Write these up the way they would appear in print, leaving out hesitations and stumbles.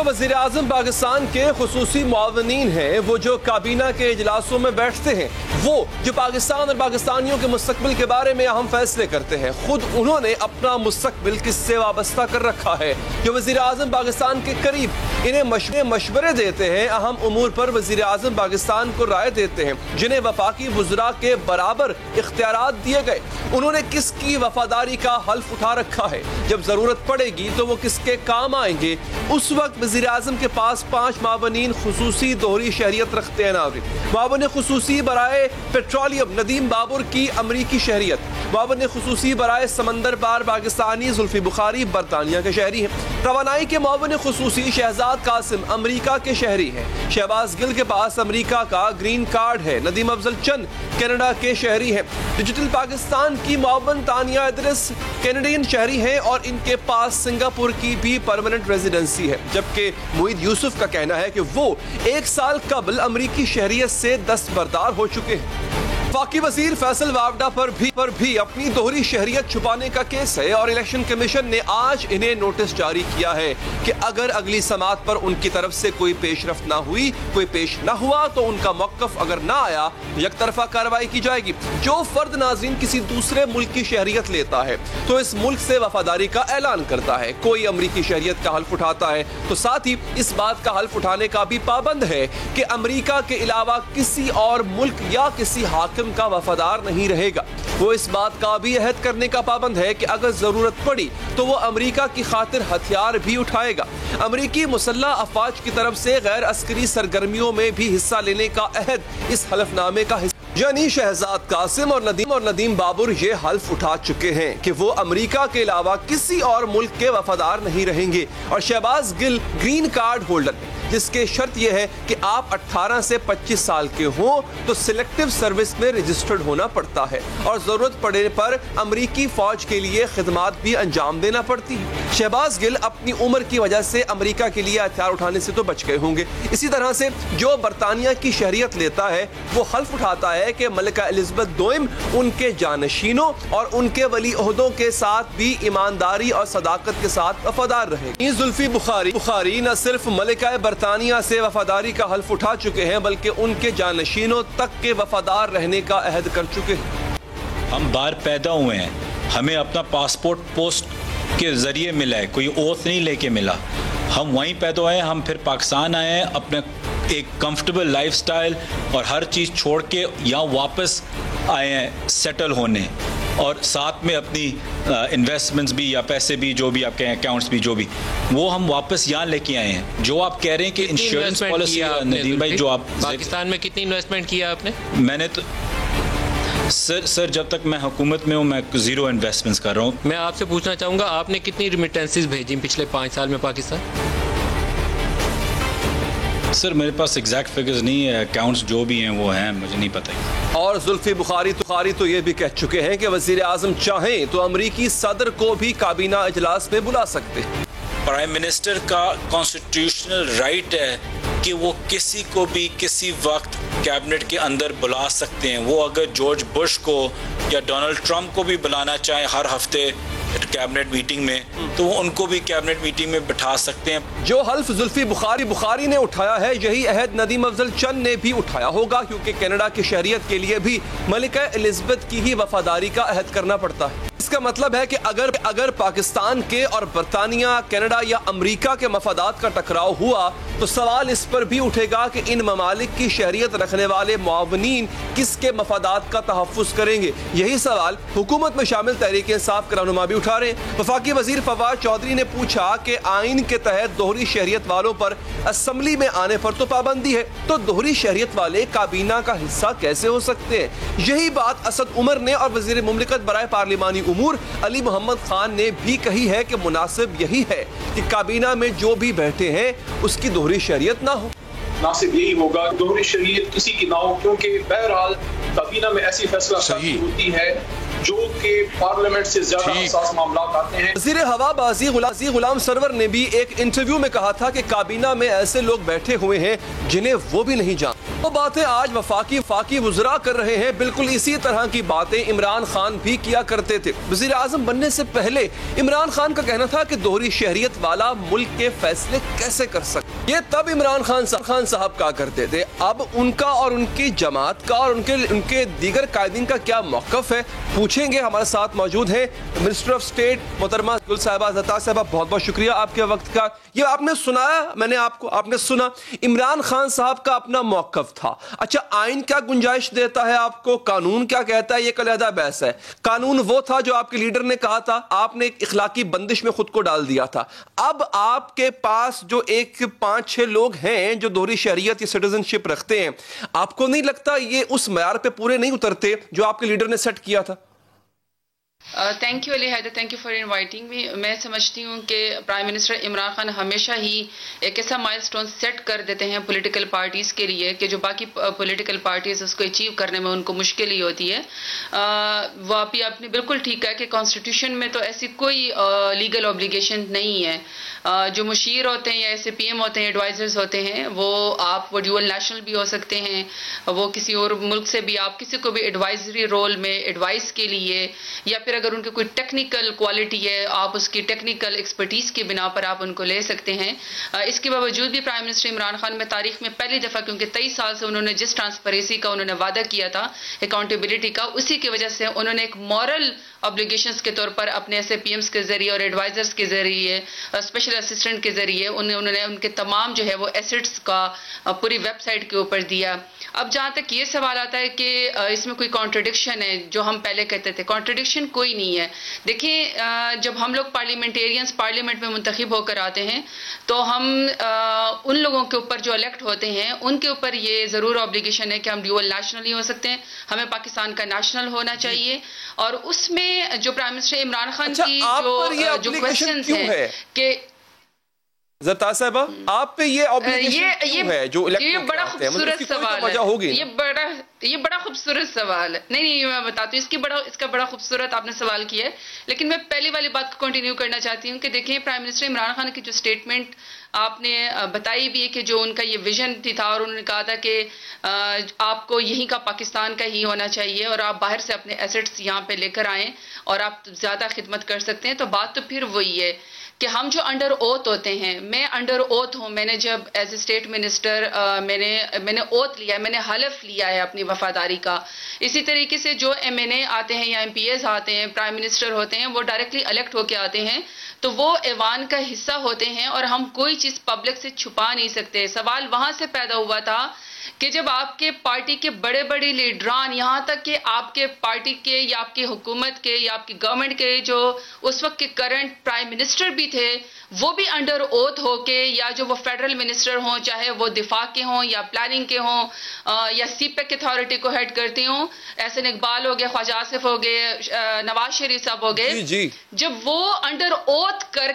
جو وزیر اعظم پاکستان کے خصوصی معاونین ہیں، وہ جو کابینہ کے اجلاسوں میں بیٹھتے ہیں، وہ جو پاکستان اور پاکستانیوں کے مستقبل کے بارے میں اہم فیصلے کرتے ہیں، خود انہوں نے اپنا مستقبل کس سے وابستہ کر رکھا ہے؟ جو وزیر اعظم پاکستان کے قریب انہیں مشورے دیتے ہیں، اہم امور پر وزیر اعظم پاکستان کو رائے دیتے ہیں، جنہیں وفاقی وزراء کے برابر اختیارات دیے گئے، انہوں نے کس کی وفاداری کا حلف اٹھا رکھا ہے؟ جب ضرورت پڑے گی تو وہ کس کے کام آئیں گے؟ اس وقت وزیر اعظم کے پاس 5 معاونین خصوصی دوہری شہریت رکھتے ہیں۔ ناظرین، معاون خصوصی برائے پیٹرولیم ندیم بابر کی امریکی شہریت، معاون خصوصی برائے سمندر پار پاکستانی زلفی بخاری برطانیہ کے شہری ہیں، توانائی کے معاون خصوصی شہزاد قاسم امریکہ کے شہری ہیں، شہباز گل کے پاس امریکہ کا گرین کارڈ ہے، ندیم افضل چند کینیڈا کے شہری ہیں، ڈیجیٹل پاکستان کی معاون تانیہ ادریس کینیڈین شہری ہیں اور ان کے پاس سنگاپور کی بھی پرماننٹ ریزیڈنسی ہے، جبکہ معید یوسف کا کہنا ہے کہ وہ 1 سال قبل امریکی شہریت سے دستبردار ہو چکے ہیں۔ وفاقی وزیر فیصل وافڈا پر بھی اپنی دوہری شہریت چھپانے کا کیس ہے اور الیکشن کمیشن نے آج انہیں نوٹس جاری کیا ہے کہ اگر اگلی سماعت پر ان کی طرف سے کوئی پیش رفت نہ ہوئی، کوئی پیش نہ ہوا تو ان کا موقف اگر نہ آیا یک طرفہ کارروائی کی جائے گی۔ جو فرد ناظرین کسی دوسرے ملک کی شہریت لیتا ہے تو اس ملک سے وفاداری کا اعلان کرتا ہے، کوئی امریکی شہریت کا حلف اٹھاتا ہے تو ساتھ ہی اس بات کا حلف اٹھانے کا بھی پابند ہے کہ امریکہ کے علاوہ کسی اور ملک یا کسی حاکم کا وفادار نہیں رہے گا۔ وہ اس بات کا بھی عہد کرنے کا پابند ہے کہ اگر ضرورت پڑی تو وہ امریکہ کی خاطر ہتھیار بھی اٹھائے گا۔ امریکی مسلح افواج کی طرف سے غیر عسکری سرگرمیوں میں بھی حصہ لینے کا عہد اس حلف نامے کا حصہ، یعنی شہزاد قاسم اور ندیم بابر یہ حلف اٹھا چکے ہیں کہ وہ امریکہ کے علاوہ کسی اور ملک کے وفادار نہیں رہیں گے، اور شہباز گل گرین کارڈ ہولڈر ہیں، جس کے شرط یہ ہے کہ آپ 18 سے 25 سال کے ہوں تو سلیکٹیو سروس میں رجسٹرڈ ہونا پڑتا ہے اور ضرورت پڑنے پر امریکی فوج کے لیے خدمات بھی انجام دینا پڑتی ہے۔ شہباز گل اپنی عمر کی وجہ سے امریکہ کے لیے ہتھیار اٹھانے سے تو بچ گئے ہوں گے۔ اسی طرح سے جو برطانیہ کی شہریت لیتا ہے وہ حلف اٹھاتا ہے کہ ملکہ الزبتھ دوئم ان کے جانشینوں اور ان کے ولی عہدوں کے ساتھ بھی ایمانداری اور صداقت کے ساتھ وفادار رہے گا۔ زلفی بخاری نہ صرف ملکہ برطانیہ سے وفاداری کا حلف اٹھا چکے ہیں بلکہ ان کے جانشینوں تک کے وفادار رہنے کا عہد کر چکے ہیں۔ ہم باہر پیدا ہوئے ہیں، ہمیں اپنا پاسپورٹ پوسٹ کے ذریعے ملا ہے، کوئی اوتھ نہیں لے کے ملا۔ ہم وہیں پیدا ہوئے ہیں، ہم پھر پاکستان آئے ہیں اپنے ایک کمفرٹیبل لائف سٹائل اور ہر چیز چھوڑ کے یہاں واپس آئے ہیں سیٹل ہونے، اور ساتھ میں اپنی انویسٹمنٹس بھی یا پیسے بھی جو بھی آپ کہیں اکاؤنٹس بھی جو بھی وہ ہم واپس یہاں لے کے آئے ہیں۔ جو آپ کہہ رہے ہیں کہ انشورنس پالیسی، ندیم بھائی جو آپ پاکستان میں کتنی انویسٹمنٹ کیا آپ نے؟ میں نے تو سر جب تک میں حکومت میں ہوں میں 0 انویسٹمنٹس کر رہا ہوں۔ میں آپ سے پوچھنا چاہوں گا آپ نے کتنی ریمیٹنسز بھیجی پچھلے 5 سال میں پاکستان؟ سر میرے پاس ایگزیکٹ فگرز نہیں ہے، اکاؤنٹس جو بھی ہیں وہ ہیں، مجھے نہیں پتہ۔ اور زلفی بخاری تو یہ بھی کہہ چکے ہیں کہ وزیر اعظم چاہیں تو امریکی صدر کو بھی کابینہ اجلاس میں بلا سکتے ہیں۔ پرائم منسٹر کا کانسٹیٹیوشنل رائٹ ہے کہ وہ کسی کو بھی کسی وقت کیبنٹ کے اندر بلا سکتے ہیں۔ وہ اگر جارج بش کو یا ڈونلڈ ٹرمپ کو بھی بلانا چاہیں ہر ہفتے کیبنٹ میٹنگ میں تو وہ ان کو بھی کیبنٹ میٹنگ میں بٹھا سکتے ہیں۔ جو حلف زلفی بخاری نے اٹھایا ہے یہی عہد ندیم افضل چند نے بھی اٹھایا ہوگا، کیونکہ کینیڈا کی شہریت کے لیے بھی ملکہ الزبتھ کی ہی وفاداری کا عہد کرنا پڑتا ہے۔ اس کا مطلب ہے کہ اگر پاکستان کے اور برطانیہ، کینیڈا یا امریکہ کے مفادات کا ٹکراؤ ہوا تو سوال اس پر بھی اٹھے گا کہ ان ممالک کی شہریت رکھنے والے معاونین کس کے مفادات کا تحفظ کریں گے۔ یہی سوال حکومت میں شامل تحریک انصاف کے رہنما بھی اٹھا رہے ہیں۔ وفاقی وزیر فواد چودھری نے پوچھا کہ آئین کے تحت دوہری شہریت والوں پر اسمبلی میں آنے پر تو پابندی ہے، تو دوہری شہریت والے کابینہ کا حصہ کیسے ہو سکتے ہیں؟ یہی بات اسد عمر نے اور وزیر مملکت برائے پارلیمانی امور علی محمد خان نے بھی کہی ہے کہ مناسب یہی ہے کہ کابینہ میں جو بھی بیٹھے ہیں اس کی دوہری شہریت نہ ہو۔ مناسب یہی ہوگا دوہری شہریت کسی کی نہ ہو، کیونکہ بہرحال کابینہ کابینہ میں ایسی فیصلہ سازی ہوتی ہے جو کہ پارلیمنٹ سے زیادہ حساس معاملات آتے ہیں. وزیر ہوا بازی غلام سرور نے بھی ایک انٹرویو میں کہا تھا کہ کابینہ میں ایسے لوگ بیٹھے ہوئے ہیں جنہیں وہ بھی نہیں جانتے. وہ باتیں آج وفاقی وزراء کر رہے ہیں. بالکل اسی طرح کی باتیں عمران خان بھی کیا کرتے تھے. وزیر اعظم بننے سے پہلے عمران خان کا کہنا تھا کہ دوہری شہریت والا ملک کے فیصلے کیسے کر سکتے. یہ تب عمران خان صاحب کہا کرتے تھے. اب ان کا اور ان کی جماعت کا اور ان کے دیگر قائدین کا کیا موقف ہے پوچھیں گے. ہمارے ساتھ موجود ہیں منسٹر آف اسٹیٹ محترمہ گل صاحبہ زرتاج صاحبہ. بہت بہت شکریہ آپ کے وقت کا. یہ آپ نے سنایا, میں نے آپ نے سنا عمران خان صاحب کا اپنا موقف تھا. اچھا, آئین کیا گنجائش دیتا ہے آپ کو, قانون کیا کہتا ہے, یہ علیحدہ بحث ہے. قانون وہ تھا جو آپ کے لیڈر نے کہا تھا, آپ نے ایک اخلاقی بندش میں خود کو ڈال دیا تھا. اب آپ کے پاس جو 5-6 لوگ ہیں جو دوہری شہریت یا سٹیزن شپ رکھتے ہیں, آپ کو نہیں لگتا یہ اس معیار پہ پورے نہیں اترتے جو آپ کے لیڈر نے سیٹ کیا تھا؟ Thank you Ali Haider, thank you for inviting me. میں سمجھتی ہوں کہ پرائم منسٹر عمران خان ہمیشہ ہی ایک ایسا مائل سٹون سیٹ کر دیتے ہیں پولیٹیکل پارٹیز کے لیے کہ جو باقی پولیٹیکل پارٹیز اس کو اچیو کرنے میں ان کو مشکل ہی ہوتی ہے. وہ آپ نے بالکل ٹھیک کہا کہ کانسٹیٹیوشن میں تو ایسی کوئی لیگل اوبلیگیشن نہیں ہے. جو مشیر ہوتے ہیں یا ایسے پی ایم ہوتے ہیں, ایڈوائزرز ہوتے ہیں, وہ ڈیول نیشنل بھی ہو سکتے ہیں, وہ کسی اور ملک سے بھی آپ کسی کو بھی ایڈوائزری رول میں ایڈوائز کے لیے, یا پھر اگر ان کی کوئی ٹیکنیکل کوالٹی ہے آپ اس کی ٹیکنیکل ایکسپرٹیز کی بنا پر آپ ان کو لے سکتے ہیں. اس کے باوجود بھی پرائم منسٹر عمران خان میں تاریخ میں پہلی دفعہ, کیونکہ 23 سال سے انہوں نے جس ٹرانسپیرنسی کا انہوں نے وعدہ کیا تھا, اکاؤنٹیبلٹی کا, اسی کی وجہ سے انہوں نے ایک مورل obbligations کے طور پر اپنے ایسے پی ایمز کے ذریعے اور ایڈوائزرز کے ذریعے, اسپیشل اسسٹنٹ کے ذریعے انہوں نے ان کے تمام جو ہے وہ ایسٹس کا پوری ویب سائٹ کے اوپر دیا. اب جہاں تک یہ سوال آتا ہے کہ اس میں کوئی کانٹرڈکشن ہے, جو ہم پہلے کہتے تھے, کانٹرڈکشن کوئی نہیں ہے. دیکھیں, جب ہم لوگ پارلیمنٹیرینز پارلیمنٹ میں منتخب ہو کر آتے ہیں تو ہم ان لوگوں کے اوپر جو الیکٹ ہوتے ہیں ان کے اوپر یہ ضرور obligation ہے کہ ہم ڈیول نیشنل ہی ہو سکتے ہیں, ہمیں پاکستان کا نیشنل ہونا چاہیے. اور اس میں جو پرائم منسٹر عمران خان کی جو کویسچنز ہیں کہ زرتاج صاحبہ آپ پہ یہ obligation ہے جو یہ بڑا خوبصورت سوال ہے, یہ بڑا خوبصورت سوال ہے. نہیں میں بتاتی ہوں اس کا بڑا خوبصورت آپ نے سوال کیا ہے. لیکن میں پہلی والی بات کو کنٹینیو کرنا چاہتی ہوں کہ دیکھیں, پرائم منسٹر عمران خان کی جو اسٹیٹمنٹ آپ نے بتائی بھی ہے کہ جو ان کا یہ ویژن تھا, اور انہوں نے کہا تھا کہ آپ کو یہیں کا پاکستان کا ہی ہونا چاہیے اور آپ باہر سے اپنے ایسٹس یہاں پہ لے کر آئیں اور آپ زیادہ خدمت کر سکتے ہیں. تو بات تو پھر وہی ہے کہ ہم جو انڈر اوتھ ہوتے ہیں, میں انڈر اوتھ ہوں, میں نے جب ایز اے اسٹیٹ منسٹر میں نے اوتھ لیا ہے, میں نے حلف لیا ہے اپنی وفاداری کا. اسی طریقے سے جو ایم این اے آتے ہیں یا ایم پی ایز آتے ہیں, پرائم منسٹر ہوتے ہیں, وہ ڈائریکٹلی الیکٹ ہو کے آتے ہیں, تو وہ ایوان کا حصہ ہوتے ہیں اور ہم کوئی چیز پبلک سے چھپا نہیں سکتے. سوال وہاں سے پیدا ہوا تھا کہ جب آپ کے پارٹی کے بڑے بڑے لیڈران, یہاں تک کہ آپ کے پارٹی کے یا آپ کی حکومت کے یا آپ کی گورنمنٹ کے جو اس وقت کے کرنٹ پرائم منسٹر بھی تھے, وہ بھی انڈر اوتھ ہو کے, یا جو وہ فیڈرل منسٹر ہوں, چاہے وہ دفاع کے ہوں یا پلاننگ کے ہوں یا سی پیک اتھارٹی کو ہیڈ کرتے ہوں, احسن اقبال ہو گئے, خواجہ آصف ہو گئے, نواز شریف صاحب ہو گئے, جب وہ انڈر اوتھ کر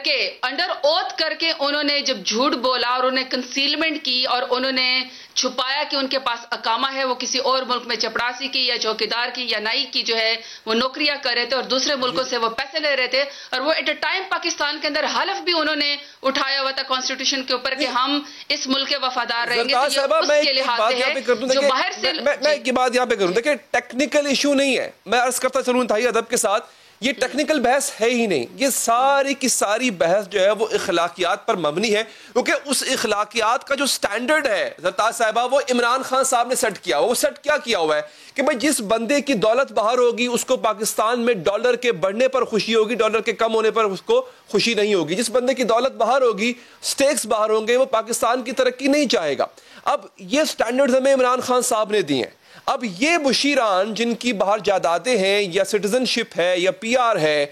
کے انہوں نے جب جھوٹ بولا اور انہوں نے کنسیلمنٹ کی اور انہوں نے چھپایا کہ ان کے پاس اقامہ ہے, وہ کسی اور ملک میں چپڑاسی کی یا چوکیدار کی یا نائی کی جو ہے وہ نوکریاں کر رہے تھے اور دوسرے ملکوں سے وہ پیسے لے رہے تھے, اور وہ ایٹ اے ٹائم پاکستان کے اندر حلف بھی انہوں نے اٹھایا ہوا تھا کانسٹیٹیوشن کے اوپر کہ ہم اس ملک کے وفادار رہیں گے. تو یہ اس کے لحاظ سے ہے جو باہر سے. میں ایک بات یہاں پہ کروں, دیکھیں ٹیکنیکل ایشو نہیں ہے, میں عرض کرتا چلوں انتہائی ادب کے ساتھ, یہ ٹیکنیکل بحث ہے ہی نہیں. یہ ساری کی ساری بحث جو ہے وہ اخلاقیات پر مبنی ہے, کیونکہ اس اخلاقیات کا جو سٹینڈرڈ ہے زرتاج صاحبہ وہ عمران خان صاحب نے سیٹ کیا. وہ سیٹ کیا ہوا ہے کہ بھئی جس بندے کی دولت باہر ہوگی اس کو پاکستان میں ڈالر کے بڑھنے پر خوشی ہوگی, ڈالر کے کم ہونے پر اس کو خوشی نہیں ہوگی. جس بندے کی دولت باہر ہوگی, سٹیکس باہر ہوں گے, وہ پاکستان کی ترقی نہیں چاہے گا. اب یہ سٹینڈرڈز ہمیں عمران خان صاحب نے دی ہیں. اب یہ مشیران جن کی باہر جائیدادیں ہیں یا سٹیزن شپ ہے یا پی آر ہے,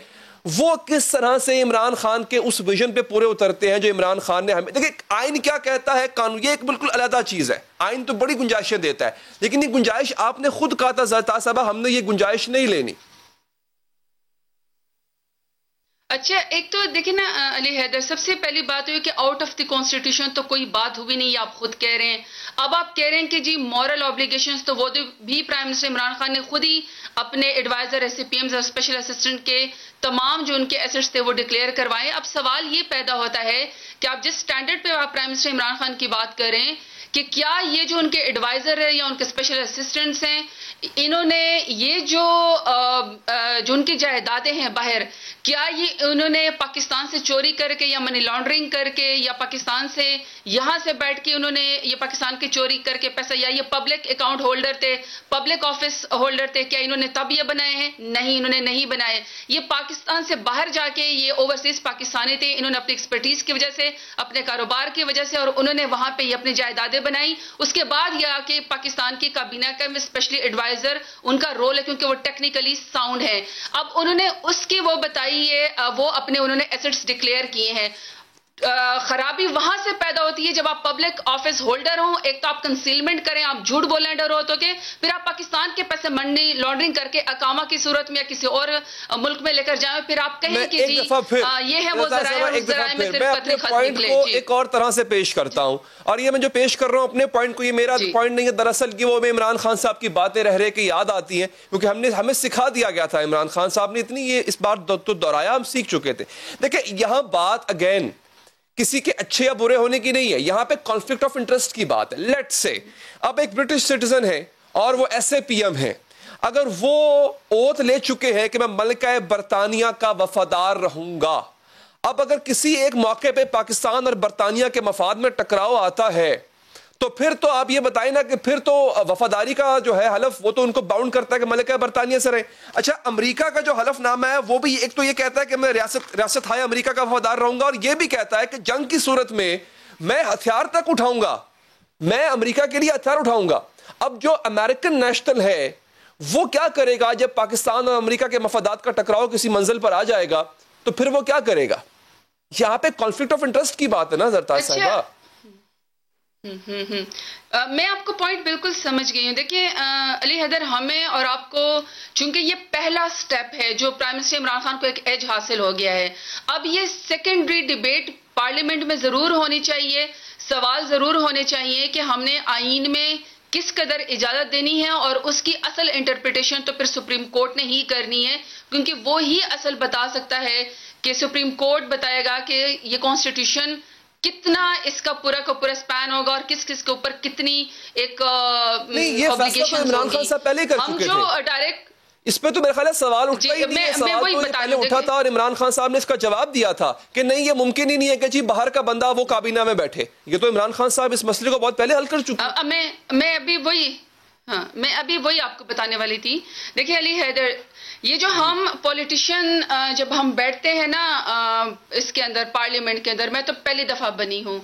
وہ کس طرح سے عمران خان کے اس ویژن پہ پورے اترتے ہیں جو عمران خان نے ہمیں. دیکھیں آئین کیا کہتا ہے, قانون, یہ ایک بالکل علیحدہ چیز ہے. آئین تو بڑی گنجائشیں دیتا ہے, لیکن یہ گنجائش آپ نے خود کہا تھا زرتاج صاحبہ, ہم نے یہ گنجائش نہیں لینی. اچھا ایک تو دیکھیں نا علی حیدر، سب سے پہلی بات ہے کہ آؤٹ آف دی کانسٹیٹیوشن تو کوئی بات ہوئی نہیں، آپ خود کہہ رہے ہیں. اب آپ کہہ رہے ہیں کہ جی مورل آبلیگیشنز تو وہ بھی پرائم منسٹر عمران خان نے خود ہی اپنے ایڈوائزر ایس پی ایمز اور اسپیشل اسسٹنٹ کے تمام جو ان کے ایسٹس تھے وہ ڈکلیئر کروائے. اب سوال یہ پیدا ہوتا ہے کہ آپ جس سٹینڈرڈ پہ آپ پرائم منسٹر عمران خان کی بات کر رہے ہیں کہ کیا یہ جو ان کے ایڈوائزر ہیں یا ان کے اسپیشل اسسٹنٹس ہیں، انہوں نے یہ جو ان کی جائیدادیں ہیں باہر، کیا یہ انہوں نے پاکستان سے چوری کر کے یا منی لانڈرنگ کر کے یا پاکستان سے یہاں سے بیٹھ کے انہوں نے یہ پاکستان کی چوری کر کے پیسہ، یا یہ پبلک اکاؤنٹ ہولڈر تھے، پبلک آفس ہولڈر تھے، کیا انہوں نے تب یہ بنائے ہیں؟ نہیں، انہوں نے نہیں بنائے. یہ پاکستان سے باہر جا کے یہ اوورسیز پاکستانی تھے، انہوں نے اپنی ایکسپرٹیز کی وجہ سے، اپنے کاروبار کی وجہ سے، اور انہوں نے وہاں پہ یہ اپنی جائیدادیں بنائی. اس کے بعد یہ کہ پاکستان کی کابینہ کا اسپیشلی ایڈوائزر ان کا رول ہے کیونکہ وہ ٹیکنیکلی ساؤنڈ ہے. اب انہوں نے اس کی وہ بتائی ہے، وہ اپنے انہوں نے ایسٹس ڈکلیئر کیے ہیں. خرابی وہاں سے پیدا ہوتی ہے جب آپ پبلک آفس ہولڈر ہوں. ایک تو آپ کنسیلمنٹ کریں، آپ جھوٹ بولنے ڈر ہوتے کہ پھر آپ پاکستان کے پیسے منی لانڈرنگ کر کے اقامہ کی صورت میں یا کسی اور ملک میں لے کر جائیں، پھر آپ کہیں کہ جی یہ ہے وہ ذرائع، اس ذرائع میں صرف قتل خط نکلے. ایک اور طرح سے پیش کرتا ہوں، اور یہ میں جو پیش کر رہا ہوں اپنے پوائنٹ کو، یہ میرا پوائنٹ نہیں ہے دراصل کہ وہ میں عمران خان صاحب کی باتیں رہ رہے کہ یاد آتی ہیں، کیونکہ ہمیں سکھا دیا گیا تھا، عمران خان صاحب نے اتنی یہ اس بار تو دہرایا، ہم سیکھ چکے تھے. دیکھیں یہاں بات اگین کسی کے اچھے یا برے ہونے کی نہیں ہے، یہاں پہ کانفلکٹ آف انٹرسٹ کی بات ہے. لیٹ سے اب ایک برٹش سٹیزن ہے اور وہ ایس اے پی ایم ہے، اگر وہ اوت لے چکے ہیں کہ میں ملکہ برطانیہ کا وفادار رہوں گا، اب اگر کسی ایک موقع پہ پاکستان اور برطانیہ کے مفاد میں ٹکراؤ آتا ہے تو پھر تو آپ یہ بتائیں نا کہ پھر تو وفاداری کا جو ہے حلف وہ تو ان کو باؤنڈ کرتا ہے کہ ملکہ برطانیہ سے رہے. اچھا امریکہ کا جو حلف نامہ ہے وہ بھی ایک تو یہ کہتا ہے کہ میں ریاست ہائے امریکہ کا وفادار رہوں گا، اور یہ بھی کہتا ہے کہ جنگ کی صورت میں میں ہتھیار تک اٹھاؤں گا، میں امریکہ کے لیے ہتھیار اٹھاؤں گا. اب جو امریکن نیشنل ہے وہ کیا کرے گا جب پاکستان اور امریکہ کے مفادات کا ٹکراؤ کسی منزل پر آ جائے گا تو پھر وہ کیا کرے گا؟ یہاں پہ کانفلکٹ آف انٹرسٹ کی بات ہے نا زرتاج صاحبہ. میں آپ کو پوائنٹ بالکل سمجھ گئی ہوں. دیکھیں علی حیدر، ہمیں اور آپ کو چونکہ یہ پہلا سٹیپ ہے جو پرائم منسٹر عمران خان کو ایک ایج حاصل ہو گیا ہے، اب یہ سیکنڈری ڈیبیٹ پارلیمنٹ میں ضرور ہونی چاہیے، سوال ضرور ہونے چاہیے کہ ہم نے آئین میں کس قدر اجازت دینی ہے، اور اس کی اصل انٹرپریٹیشن تو پھر سپریم کورٹ نے ہی کرنی ہے، کیونکہ وہ ہی اصل بتا سکتا ہے کہ سپریم کورٹ بتائے گا کہ یہ کانسٹیٹیوشن کتنا اس کا پورا سپین ہوگا اور کس کے اوپر کتنی ایک اوبلیگیشن. عمران خان صاحب پہلے کر چکے تھے ڈائریکٹ اس پہ تو میرے خیال ہے سوال اٹھتا ہی نہیں ہے. سوال تو پہلے اٹھا تھا اور عمران خان صاحب نے اس کا جواب دیا تھا کہ نہیں، یہ ممکن ہی نہیں ہے کہ جی باہر کا بندہ وہ کابینہ میں بیٹھے. یہ تو عمران خان صاحب اس مسئلے کو بہت پہلے حل کر چکے. میں ابھی وہی آپ کو بتانے والی تھی. دیکھیں علی حیدر، یہ جو ہم پولیٹیشین جب ہم بیٹھتے ہیں نا اس کے اندر پارلیمنٹ کے اندر، میں تو پہلی دفعہ بنی ہوں،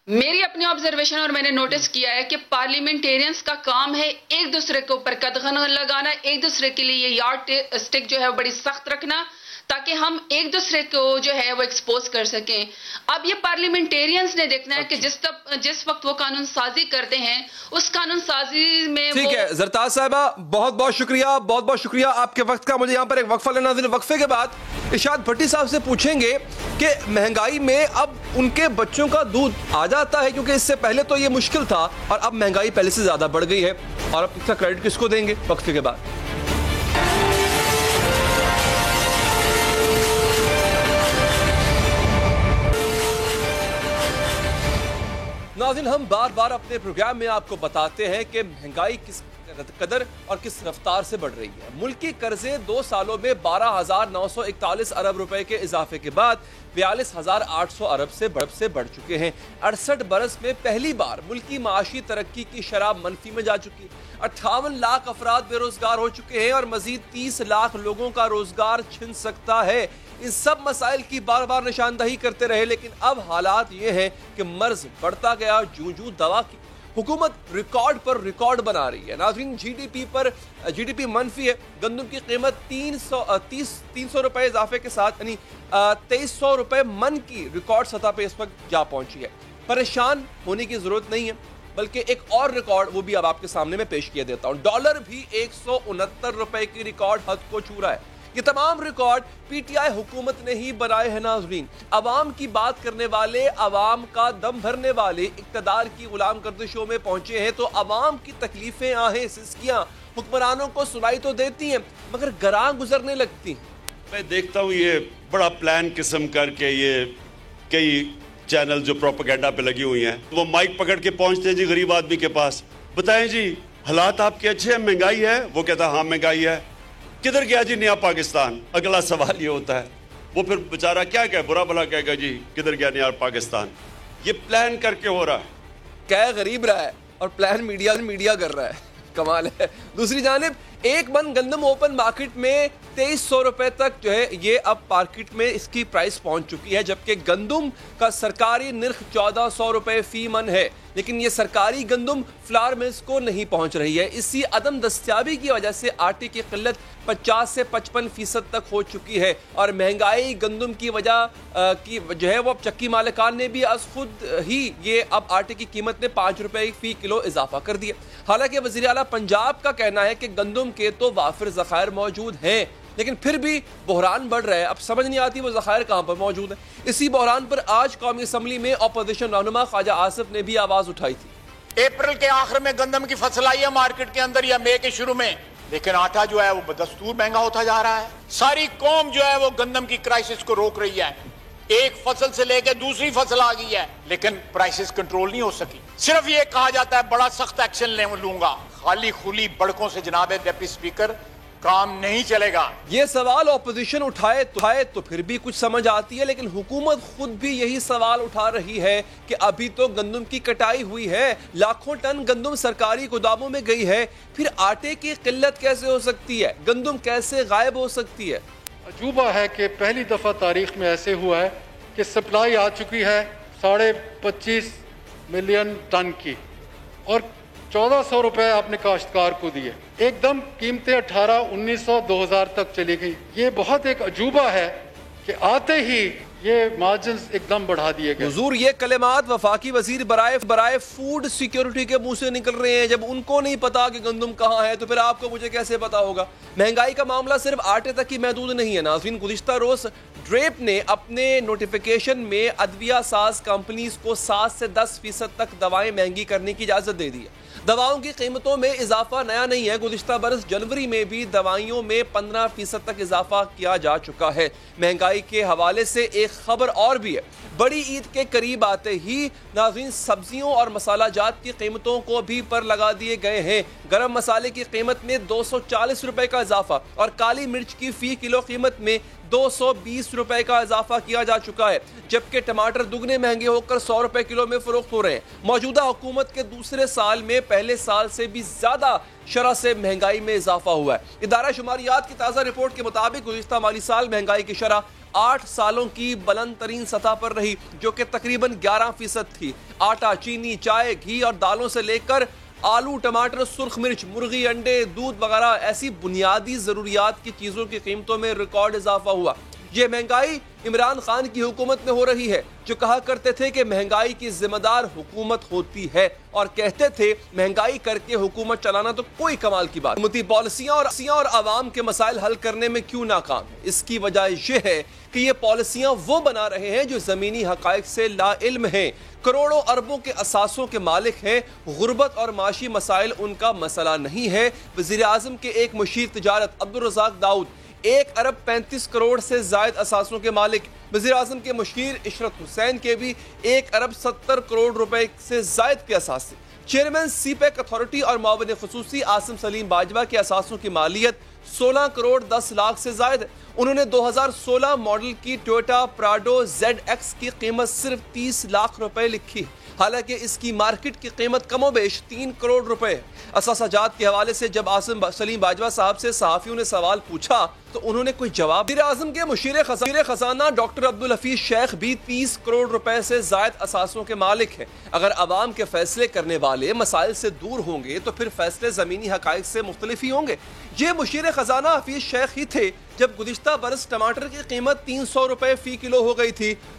میری اپنی آبزرویشن اور میں نے نوٹس کیا ہے کہ پارلیمنٹیرینز کا کام ہے ایک دوسرے کے اوپر قدغن لگانا، ایک دوسرے کے لیے یارڈ سٹک جو ہے بڑی سخت رکھنا تاکہ ہم ایک دوسرے کو جو ہے وہ ایکسپوز کر سکیں. اب یہ پارلیمنٹیرینز نے دیکھنا ہے کہ جس وقت وہ قانون سازی کرتے ہیں اس قانون سازی میں ٹھیک ہے. زرتاج صاحبہ بہت بہت شکریہ آپ کے وقت کا. مجھے یہاں پر ایک وقفہ لینا ہے، وقفے کے بعد ارشاد بھٹی صاحب سے پوچھیں گے کہ مہنگائی میں اب ان کے بچوں کا دودھ آ جاتا ہے، کیونکہ اس سے پہلے تو یہ مشکل تھا اور اب مہنگائی پہلے سے زیادہ بڑھ گئی ہے، اور اب اس کا کریڈٹ کس کو دیں گے؟ وقفے کے بعد. ناظرین، ہم بار بار اپنے پروگرام میں آپ کو بتاتے ہیں کہ مہنگائی کس قدر اور کس رفتار سے بڑھ رہی ہے. ملکی قرضے 2 سالوں میں 12,941 ارب روپے کے اضافے کے بعد 42,800 ارب سے بڑھ چکے ہیں. 68 برس میں پہلی بار ملکی معاشی ترقی کی شرح منفی میں جا چکی ہے. 58 لاکھ افراد بے روزگار ہو چکے ہیں اور مزید 30 لاکھ لوگوں کا روزگار چھن سکتا ہے. ان سب مسائل کی بار بار نشاندہی کرتے رہے، لیکن اب حالات یہ ہیں کہ مرض بڑھتا گیا. جوں دوا کی حکومت ریکارڈ پر ریکارڈ بنا رہی ہے. ناظرین، جی ڈی پی منفی ہے. گندم کی قیمت 300 روپے اضافے کے ساتھ یعنی 2300 روپے من کی ریکارڈ سطح پہ اس وقت جا پہنچی ہے. پریشان ہونے کی ضرورت نہیں ہے، بلکہ ایک اور ریکارڈ وہ بھی اب آپ کے سامنے میں پیش کیے دیتا ہوں. ڈالر بھی 169 روپے کی ریکارڈ حد کو چھو رہا ہے. یہ تمام ریکارڈ پی ٹی آئی حکومت نے ہی بنائے ہیں ناظرین. عوام کی بات کرنے والے, عوام کا دم بھرنے والے اقتدار کی غلام گردشوں میں پہنچے ہیں تو عوام کی تکلیفیں, آہیں, سسکیاں حکمرانوں کو سنائی تو دیتی ہیں مگر گراں گزرنے لگتی ہیں. میں دیکھتا ہوں یہ بڑا پلان قسم کر کے یہ کئی چینل جو پروپیگنڈا پہ لگی ہوئی ہیں, وہ مائک پکڑ کے پہنچتے ہیں جی غریب آدمی کے پاس, بتائیں جی حالات آپ کے اچھے ہیں, مہنگائی ہے؟ وہ کہتا ہے ہاں مہنگائی ہے. کدھر گیا جی نیا پاکستان؟ اگلا سوال یہ ہوتا ہے. وہ پھر بیچارہ کیا کہے, برا بھلا کہے گا جی کدھر گیا نیا پاکستان. یہ پلان کر کے ہو رہا ہے. کیا غریب رہا ہے اور پلان میڈیا کر رہا ہے, کمال ہے. دوسری جانب ایک من گندم اوپن مارکیٹ میں 2300 روپے تک جو ہے یہ اب مارکیٹ میں اس کی پرائس پہنچ چکی ہے, جبکہ گندم کا سرکاری نرخ 1400 روپے فی من ہے. لیکن یہ سرکاری گندم فلاور ملز کو نہیں پہنچ رہی ہے. اسی عدم دستیابی کی وجہ سے آٹے کی قلت 50 سے 55% تک ہو چکی ہے, اور مہنگائی گندم کی وجہ کی جو ہے وہ چکی مالکان نے بھی از خود ہی یہ اب آٹے کی قیمت میں 5 روپے فی کلو اضافہ کر دیا. حالانکہ وزیر اعلیٰ پنجاب کا کہنا ہے کہ گندم کے تو وافر ذخائر موجود ہیں, لیکن پھر بھی بحران بڑھ رہا ہے. اب سمجھ نہیں آتی وہ ذخائر کہاں پر موجود ہیں. اسی بحران پر آج قومی اسمبلی میں اپوزیشن رہنما خواجہ آصف نے بھی آواز اٹھائی تھی. اپریل کے آخر میں گندم کی فصل آئی ہے مارکیٹ کے اندر یا مئی کے شروع میں, لیکن آٹا جو ہے وہ بدستور مہنگا ہوتا جا رہا ہے. ساری قوم جو ہے وہ گندم کی کرائسس کو روک رہی ہے. ایک فصل سے لے کے دوسری فصل آ گئی ہے لیکن پرائسز کنٹرول نہیں ہو سکی. صرف یہ کہا جاتا ہے بڑا سخت ایکشن لوں گا, خالی کھلی بڑکوں سے جناب ڈپٹی اسپیکر کام نہیں چلے گا. یہ سوال اپوزیشن اٹھائے تو پھر بھی کچھ سمجھ آتی ہے, لیکن حکومت خود بھی یہی سوال اٹھا رہی ہے کہ ابھی تو گندم کی کٹائی ہوئی ہے, لاکھوں ٹن گندم سرکاری گوداموں میں گئی ہے, پھر آٹے کی قلت کیسے ہو سکتی ہے, گندم کیسے غائب ہو سکتی ہے. عجوبہ ہے کہ پہلی دفعہ تاریخ میں ایسے ہوا ہے کہ سپلائی آ چکی ہے 25.5 ملین ٹن کی اور 1400 روپے آپ نے کاشتکار کو دیے. ایک دم قیمتیں 1800 1900 2000 تک چلی گئی. یہ بہت ایک عجوبہ ہے کہ آتے ہی یہ مارجنز ایک دم بڑھا دیے گئے. حضور یہ کلمات وفاقی وزیر برائے فوڈ سیکیورٹی کے منہ سے نکل رہے ہیں. جب ان کو نہیں پتا کہ گندم کہاں ہے تو پھر آپ کو مجھے کیسے پتا ہوگا. مہنگائی کا معاملہ صرف آٹے تک ہی محدود نہیں ہے ناظرین. گزشتہ روز ڈریپ نے اپنے نوٹیفیکیشن میں ادویہ ساز کمپنیز کو 7 سے 10% تک دوائیں مہنگی کرنے کی اجازت دے دی ہے. دواؤں کی قیمتوں میں اضافہ نیا نہیں ہے. گزشتہ برس جنوری میں بھی دوائیوں میں 15% تک اضافہ کیا جا چکا ہے. مہنگائی کے حوالے سے ایک خبر اور بھی ہے. بڑی عید کے قریب آتے ہی ناظرین سبزیوں اور مسالہ جات کی قیمتوں کو بھی پر لگا دیے گئے ہیں. گرم مسالے کی قیمت میں 240 روپے کا اضافہ اور کالی مرچ کی فی کلو قیمت میں 220 روپے کا اضافہ کیا جا چکا ہے, جبکہ ٹماٹر دگنے مہنگے ہو کر 100 روپے کلو میں فروخت ہو رہے ہیں. موجودہ حکومت کے دوسرے سال میں پہلے سال سے بھی زیادہ شرح سے مہنگائی میں اضافہ ہوا ہے. ادارہ شماریات کی تازہ رپورٹ کے مطابق گزشتہ مالی سال مہنگائی کی شرح 8 سالوں کی بلند ترین سطح پر رہی, جو کہ تقریباً 11% تھی. آٹا, چینی, چائے, گھی اور دالوں سے لے کر آلو, ٹماٹر, سرخ مرچ, مرغی, انڈے, دودھ وغیرہ ایسی بنیادی ضروریات کی چیزوں کی قیمتوں میں ریکارڈ اضافہ ہوا. یہ مہنگائی عمران خان کی حکومت میں ہو رہی ہے, جو کہا کرتے تھے کہ مہنگائی کی ذمہ دار حکومت ہوتی ہے, اور کہتے تھے مہنگائی کر کے حکومت چلانا تو کوئی کمال کی بات. حکومتی پالیسیاں اور عوام کے مسائل حل کرنے میں کیوں ناکام ہے؟ اس کی وجہ یہ ہے کہ یہ پالیسیاں وہ بنا رہے ہیں جو زمینی حقائق سے لا علم ہیں. کروڑوں اربوں کے اثاثوں کے مالک ہیں. غربت اور معاشی مسائل ان کا مسئلہ نہیں ہے. وزیر اعظم کے ایک مشیر تجارت عبدالرزاق داؤد 1 ارب 35 کروڑ سے زائد اثاثوں کے مالک. وزیر اعظم کے مشیر عشرت حسین کے بھی 1 ارب 70 کروڑ روپے سے زائد کے اثاثے. چیئرمین سی پیک اتھارٹی اور معاون خصوصی عاصم سلیم باجوہ کے اثاثوں کی مالیت 16 کروڑ 10 لاکھ سے زائد ہے. انہوں نے 2016 ماڈل کی ٹویوٹا پراڈو زیڈ ایکس کی قیمت صرف 30 لاکھ روپے لکھی, حالانکہ اس کی مارکیٹ کی قیمت کم و بیش 3 کروڑ روپے ہے. اثاثہ جات کے حوالے سے جب عاصم سلیم باجوہ صاحب سے صحافیوں نے سوال پوچھا تو انہوں نے کوئی جواب. وزیر اعظم کے مشیر خزانہ ڈاکٹر عبدالحفیظ شیخ بھی 30 کروڑ روپے سے زائد اثاثوں کے مالک ہیں. اگر عوام کے فیصلے کرنے والے مسائل سے دور ہوں گے تو پھر فیصلے زمینی حقائق سے مختلف ہی ہوں گے. یہ مشیر خزانہ حفیظ شیخ ہی تھے جب گزشتہ برس ٹماٹر کی قیمت 300 روپے فی کلو ہو گئی تھی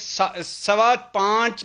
5.25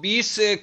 20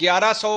1100,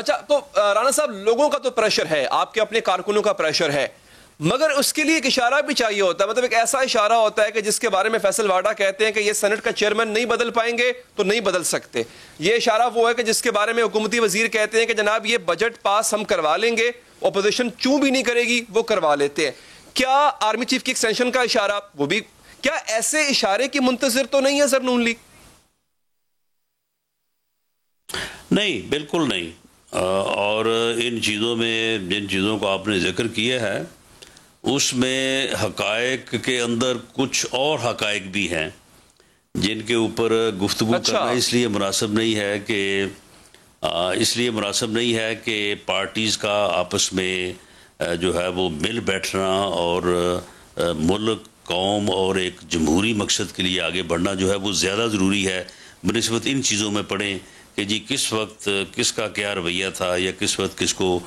اچھا تو رانا صاحب لوگوں کا تو پریشر ہے, آپ کے اپنے کارکنوں کا پریشر ہے, مگر اس کے لیے ایک اشارہ بھی چاہیے ہوتا ہے, مطلب ایک ایسا اشارہ ہوتا ہے کہ جس کے بارے میں فیصل واڈا کہتے ہیں کہ یہ سینٹ کا چیئرمین نہیں بدل پائیں گے تو نہیں بدل سکتے. یہ اشارہ وہ ہے کہ جس کے بارے میں حکومتی وزیر کہتے ہیں کہ جناب یہ بجٹ پاس ہم کروا لیں گے, اپوزیشن چوں بھی نہیں کرے گی وہ کروا لیتے ہیں. کیا آرمی چیف کی ایکسٹینشن کا اشارہ وہ بھی, کیا ایسے اشارے کی منتظر تو نہیں ہے سر نون لیگ؟ نہیں, بالکل نہیں. اور ان چیزوں میں جن چیزوں کو آپ نے ذکر کیا ہے اس میں حقائق کے اندر کچھ اور حقائق بھی ہیں جن کے اوپر گفتگو کرنا اس لیے مناسب نہیں ہے کہ پارٹیز کا آپس میں جو ہے وہ مل بیٹھنا اور ملک, قوم اور ایک جمہوری مقصد کے لیے آگے بڑھنا جو ہے وہ زیادہ ضروری ہے بنسبت ان چیزوں میں پڑھیں کہ جی کس وقت کس کا کیا رویہ تھا یا کس وقت کس کو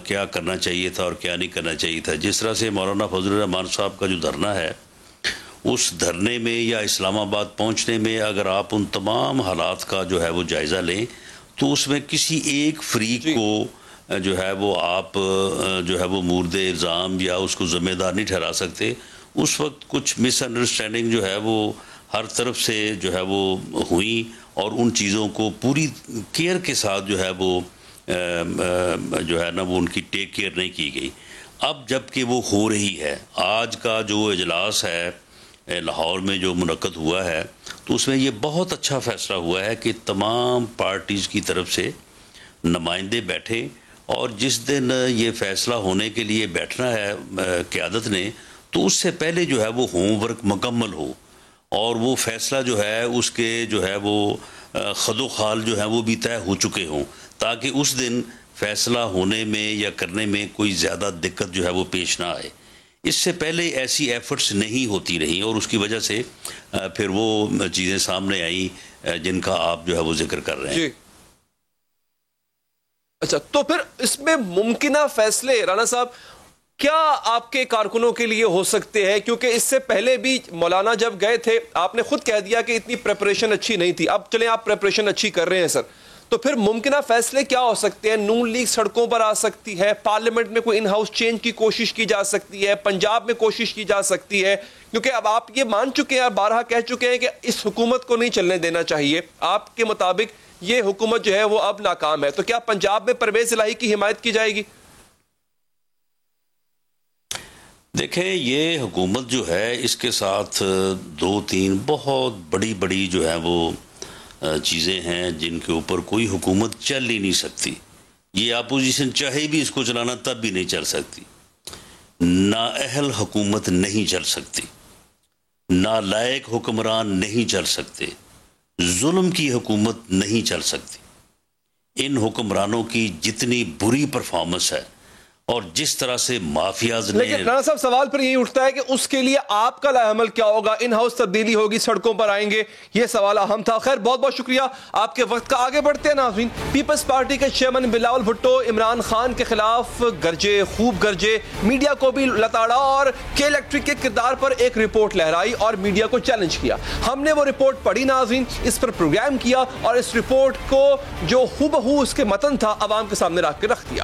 کیا کرنا چاہیے تھا اور کیا نہیں کرنا چاہیے تھا. جس طرح سے مولانا فضل الرحمان صاحب کا جو دھرنا ہے, اس دھرنے میں یا اسلام آباد پہنچنے میں اگر آپ ان تمام حالات کا جو ہے وہ جائزہ لیں تو اس میں کسی ایک فریق کو جو ہے وہ آپ جو ہے وہ مورد الزام یا اس کو ذمہ دار نہیں ٹھہرا سکتے. اس وقت کچھ مس انڈرسٹینڈنگ جو ہے وہ ہر طرف سے جو ہے وہ ہوئی اور ان چیزوں کو پوری کیئر کے ساتھ جو ہے وہ نا وہ ان کی ٹیک کیئر نہیں کی گئی. اب جب کہ وہ ہو رہی ہے, آج کا جو اجلاس ہے لاہور میں جو منعقد ہوا ہے تو اس میں یہ بہت اچھا فیصلہ ہوا ہے کہ تمام پارٹیز کی طرف سے نمائندے بیٹھے, اور جس دن یہ فیصلہ ہونے کے لیے بیٹھنا ہے قیادت نے تو اس سے پہلے جو ہے وہ ہوم ورک مکمل ہو اور وہ فیصلہ جو ہے اس کے جو ہے وہ خد و خال جو ہے وہ بھی طے ہو چکے ہوں, تاکہ اس دن فیصلہ ہونے میں یا کرنے میں کوئی زیادہ دقت جو ہے وہ پیش نہ آئے. اس سے پہلے ایسی ایفرٹس نہیں ہوتی رہیں اور اس کی وجہ سے پھر وہ چیزیں سامنے آئیں جن کا آپ جو ہے وہ ذکر کر رہے ہیں. اچھا تو پھر اس میں ممکنہ فیصلے رانا صاحب کیا آپ کے کارکنوں کے لیے ہو سکتے ہیں؟ کیونکہ اس سے پہلے بھی مولانا جب گئے تھے آپ نے خود کہہ دیا کہ اتنی پریپریشن اچھی نہیں تھی, اب چلیں آپ پریپریشن اچھی کر رہے ہیں سر, تو پھر ممکنہ فیصلے کیا ہو سکتے ہیں؟ نون لیگ سڑکوں پر آ سکتی ہے, پارلیمنٹ میں کوئی ان ہاؤس چینج کی کوشش کی جا سکتی ہے, پنجاب میں کوشش کی جا سکتی ہے, کیونکہ اب آپ یہ مان چکے ہیں اور بارہا کہہ چکے ہیں کہ اس حکومت کو نہیں چلنے دینا چاہیے, آپ کے مطابق یہ حکومت جو ہے وہ اب ناکام ہے, تو کیا پنجاب میں پرویز الہی کی حمایت کی جائے گی؟ دیکھیں یہ حکومت جو ہے اس کے ساتھ دو تین بہت بڑی بڑی جو ہے وہ چیزیں ہیں جن کے اوپر کوئی حکومت چل ہی نہیں سکتی. یہ اپوزیشن چاہے بھی اس کو چلانا تب بھی نہیں چل سکتی. نااہل حکومت نہیں چل سکتی, نالائق حکمران نہیں چل سکتے, ظلم کی حکومت نہیں چل سکتی. ان حکمرانوں کی جتنی بری پرفارمنس ہے اور جس طرح سے مافیاز نے, لیکن رانا صاحب سوال پر یہی اٹھتا ہے کہ اس کے لیے آپ کا لاحمل کیا ہوگا؟ ان ہاؤس تبدیلی ہوگی, سڑکوں پر آئیں گے, یہ سوال اہم تھا. خیر بہت بہت شکریہ آپ کے وقت کا. آگے بڑھتے ہیں ناظرین. پیپلز پارٹی کے چیئرمین بلاول بھٹو عمران خان کے خلاف گرجے, خوب گرجے, میڈیا کو بھی لتاڑا اور کے الیکٹرک کے کردار پر ایک رپورٹ لہرائی اور میڈیا کو چیلنج کیا. ہم نے وہ رپورٹ پڑھی ناظرین, اس پر پروگرام کیا اور اس رپورٹ کو جو ہو اس کے متن تھا عوام کے سامنے رکھ دیا,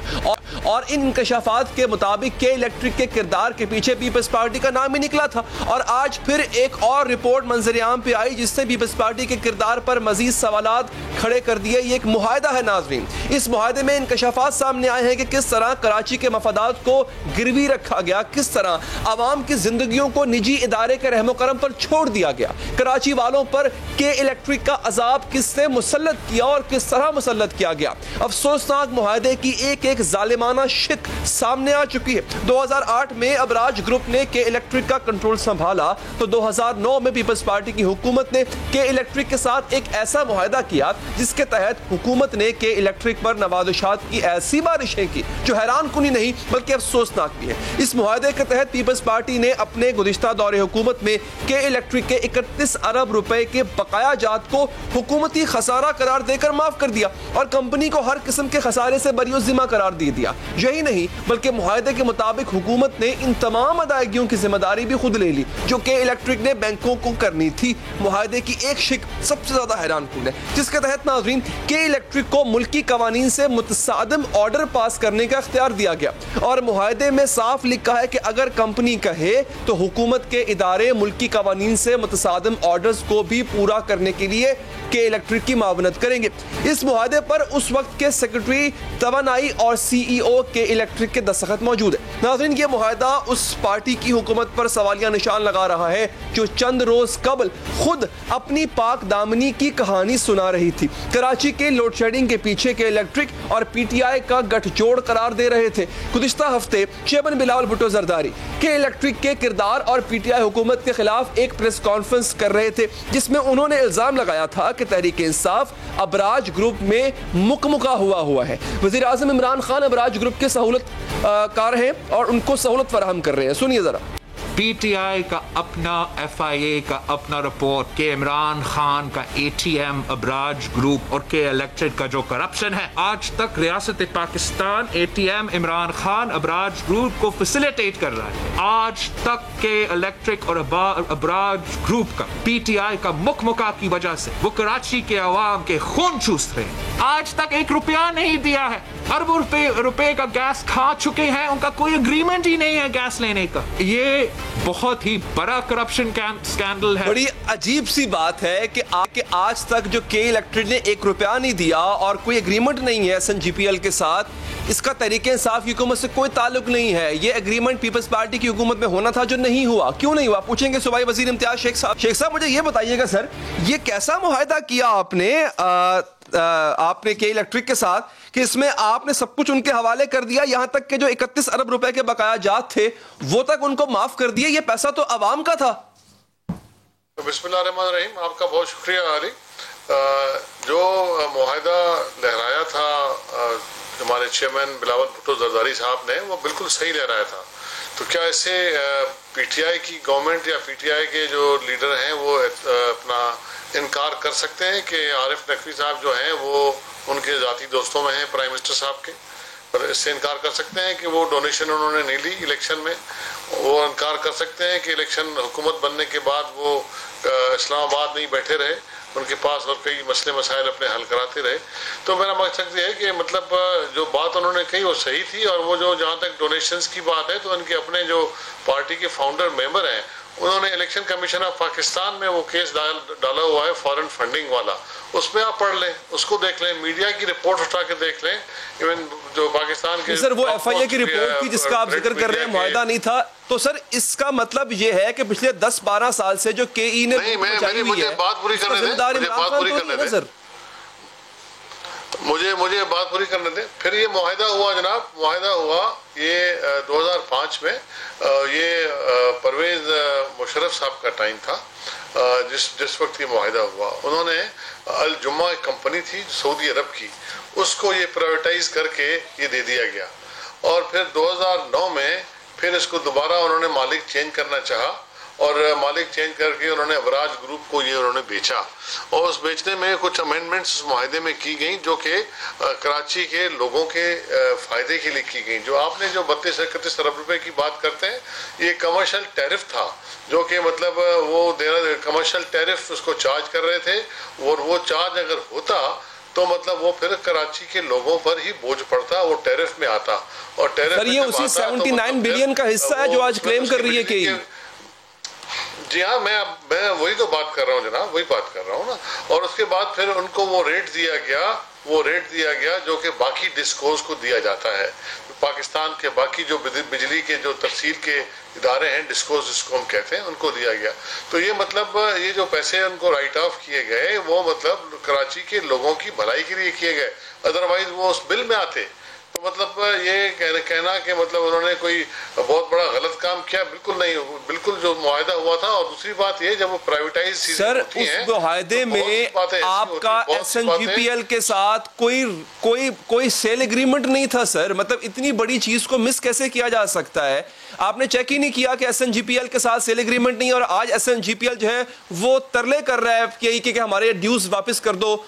اور ان انکشافات کے مطابق کے الیکٹرک کے کردار کے پیچھے پیپلز پارٹی کا نام ہی نکلا تھا. اور آج پھر ایک اور رپورٹ منظر عام پہ آئی جس نے پیپلز پارٹی کے کردار پر مزید سوالات کھڑے کر دیے. یہ ایک معاہدہ ہے ناظرین. اس معاہدے میں انکشافات سامنے آئے ہیں کہ کس طرح کراچی کے مفادات کو گروی رکھا گیا, کس طرح عوام کی زندگیوں کو نجی ادارے کے رحم و کرم پر چھوڑ دیا گیا, کراچی والوں پر کے الیکٹرک کا عذاب کس نے مسلط کیا اور کس طرح مسلط کیا گیا. افسوسناک معاہدے کی ایک ایک ظالمانہ شک سامنے آ چکی ہے. 2008 میں ابراج گروپ نے کے الیکٹرک کا کنٹرول سنبھالا تو 2009 میں پیپلز پارٹی کی حکومت نے کے الیکٹرک کے ساتھ ایک ایسا معاہدہ کیا جس کے تحت حکومت نے کے الیکٹرک پر نوازشات کی ایسی بارشیں کی جو حیران کنی نہیں بلکہ افسوسناک بھی ہے. اس معاہدے کے تحت پیپلز پارٹی نے اپنے گزشتہ دور حکومت میں کے الیکٹرک کے 31 ارب روپے کے بقایا جات کو حکومتی خسارہ قرار دے کر معاف کر دیا اور کمپنی کو ہر قسم کے خسارے سے بری الذمہ قرار دے دیا. یہی نہیں بلکہ معاہدے کے مطابق حکومت نے ان تمام ادائیگیوں کی ذمہ داری بھی خود لے لی جو کہ الیکٹرک نے بینکوں کو کرنی تھی. معاہدے کی ایک شک سب سے زیادہ حیران کن ہے جس کے تحت ناظرین کہ الیکٹرک کو ملکی قوانین سے متصادم آرڈر پاس کرنے کا اختیار دیا گیا اور معاہدے میں صاف لکھا ہے کہ اگر کمپنی کہے تو حکومت کے ادارے ملکی قوانین سے متصادم آرڈرز کو بھی پورا کرنے کے لیے کہ الیکٹرک کی معاونت کریں گے. اس معاہدے پر اس وقت کے سیکرٹری توانائی اور سی ای او کے الیکٹرک کے دستخط موجود ہے. ناظرین یہ معاہدہ اس پارٹی کی حکومت پر سوالیہ نشان لگا رہا ہے جو چند روز قبل خود اپنی پاک دامنی کی کہانی سنا رہی تھی. کراچی کے لوڈ شیڈنگ کے پیچھے کے الیکٹرک اور پی ٹی آئی کا گٹھ جوڑ قرار دے رہے تھے. گزشتہ ہفتے چیئرمین بلاول بھٹو زرداری کے الیکٹرک کے کردار اور پی ٹی آئی حکومت کے خلاف ایک پریس کانفرنس کر رہے تھے جس میں انہوں نے الزام لگایا تھا کہ تحریک انصاف ابراج گروپ میں مکمکا ہوا ہے. وزیر اعظم عمران خان ابراج گروپ کے سہولت کار ہیں اور ان کو سہولت فراہم کر رہے ہیں. سنیے ذرا. پی ٹی آئی کا اپنا ایف آئی اے کا اپنا رپورٹ کہ عمران خان کا A T M Abraaj group اور کے الیکٹرک کا جو کرپشن ہے آج تک ریاست Pakistan A T M Imran Khan Abraaj group کو فیسیلیٹیٹ کر رہا ہے. آج تک کے الیکٹرک اور ابراج گروپ کا پی ٹی آئی کا مکمکا کی وجہ سے وہ کراچی کے عوام کے خون چوس رہے ہیں. آج تک ایک روپیہ نہیں دیا ہے. اربوں روپے کا گیس کھا چکے ہیں. ان کا کوئی اگریمنٹ ہی نہیں ہے گیس لینے کا. یہ بہت ہی بڑا کرپشن سکینڈل ہے. بڑی عجیب سی بات ہے کہ آج تک جو کے الیکٹرک نے ایک روپیہ نہیں دیا اور کوئی اگریمنٹ نہیں ہے S N G P L کے ساتھ. اس کا تحریک انصاف کی حکومت سے کوئی تعلق نہیں ہے. یہ اگریمنٹ پیپلز پارٹی کی حکومت میں ہونا تھا جو نہیں ہوا. کیوں نہیں ہوا پوچھیں گے صوبائی وزیر امتیاز شیخ صاحب. شیخ صاحب مجھے یہ بتائیے گا سر یہ کیسا معاہدہ کیا آپ نے کے الیکٹرک کے ساتھ کہ اس میں آپ نے سب کچھ ان کے حوالے کر دیا یہاں تک کہ جو 31 ارب روپے کے بقایا جات تھے وہ تک ان کو معاف کر دیے. یہ پیسہ تو عوام کا تھا. بسم اللہ الرحمن الرحیم. آپ کا بہت شکریہ علی. جو معاہدہ لہرایا تھا ہمارے چیئرمین بلاول بھٹو زرداری صاحب نے وہ بالکل صحیح لہرایا تھا. تو کیا اس سے پی ٹی آئی کی گورنمنٹ یا پی ٹی آئی کے جو لیڈر ہیں وہ اپنا انکار کر سکتے ہیں کہ عارف نقوی صاحب جو ہیں وہ ان کے ذاتی دوستوں میں ہیں پرائم منسٹر صاحب کے؟ پر اس سے انکار کر سکتے ہیں کہ وہ ڈونیشن انہوں نے نہیں لی الیکشن میں؟ وہ انکار کر سکتے ہیں کہ الیکشن حکومت بننے کے بعد وہ اسلام آباد نہیں بیٹھے رہے ان کے پاس اور کئی مسئلے مسائل اپنے حل کراتے رہے؟ تو میرا مقصد یہ ہے کہ مطلب جو بات انہوں نے کہی وہ صحیح تھی. اور وہ جو جہاں تک ڈونیشنز کی بات ہے تو ان کے اپنے جو پارٹی کے فاؤنڈر ممبر ہیں انہوں نے الیکشن کمیشن آف پاکستان میں وہ کیس ڈالا ہوا ہے فارن فنڈنگ والا. اس پہ آپ پڑھ لیں, اس کو دیکھ لیں, میڈیا کی رپورٹ اٹھا کے دیکھ لیں. ایون جو پاکستان کے سر وہ ایف آئی اے کی رپورٹ کی جس کا آپ ذکر کر رہے ہیں معاہدہ نہیں تھا تو سر اس کا مطلب یہ ہے کہ پچھلے 10-12 سال سے جو کے ای نے مجھے بات پوری کرنے دیں مجھے بات پوری کرنے دیں. پھر یہ معاہدہ ہوا جناب, معاہدہ ہوا یہ 2005 میں. یہ پرویز مشرف صاحب کا ٹائم تھا جس وقت یہ معاہدہ ہوا. انہوں نے الجمہ ایک کمپنی تھی سعودی عرب کی, اس کو یہ پرائیویٹائز کر کے یہ دے دیا گیا. اور پھر 2009 میں پھر اس کو دوبارہ انہوں نے مالک چینج کرنا چاہا اور مالک چینج کر کے انہوں نے ابراج گروپ کو یہ انہوں نے بیچا. اور اس بیچنے میں کچھ امینڈمنٹس اس معاہدے میں کی گئیں جو کہ کراچی کے لوگوں کے فائدے کے لیے کی گئیں. جو آپ نے جو 32-31 ارب روپے کی بات کرتے ہیں یہ کمرشل ٹیرف تھا جو کہ مطلب وہ کمرشل ٹیرف اس کو چارج کر رہے تھے. اور وہ چارج اگر ہوتا تو مطلب وہ پھر کراچی کے لوگوں پر ہی بوجھ پڑتا, وہ ٹیرف میں آتا. اور ٹیرف یہ اسی 79 بلین کا حصہ ہے جو آج کلیم کر رہی ہے کہ جی ہاں میں وہی تو بات کر رہا ہوں جناب, وہی بات کر رہا ہوں نا. اور اس کے بعد پھر ان کو وہ ریٹ دیا گیا جو کہ باقی ڈسکوز کو دیا جاتا ہے. پاکستان کے باقی جو بجلی کے جو تفصیل کے ادارے ہیں ڈسکوز جس کو ہم کہتے ہیں ان کو دیا گیا. تو یہ مطلب یہ جو پیسے ان کو رائٹ آف کیے گئے وہ مطلب کراچی کے لوگوں کی بھلائی کے لیے کیے گئے. ادروائز وہ اس بل میں آتے. تو مطلب یہ کہنا کہ مطلب انہوں نے کوئی بہت بڑا غلط کام کیا, بالکل نہیں. بالکل جو معاہدہ ہوا تھا. اور دوسری بات یہ جب وہ پرائیویٹائز سر اس معاہدے میں آپ کا S N G P L کے ساتھ کوئی سیل ایگریمنٹ نہیں تھا سر. مطلب اتنی بڑی چیز کو مس کیسے کیا جا سکتا ہے؟ آپ نے چیک ہی نہیں کیا کہ S N G P L کے ساتھ سیل ایگریمنٹ نہیں. اور آج S N G P L جو ہے وہ ترلے کر رہا ہے کہ ہمارے ڈیوز واپس کر دو.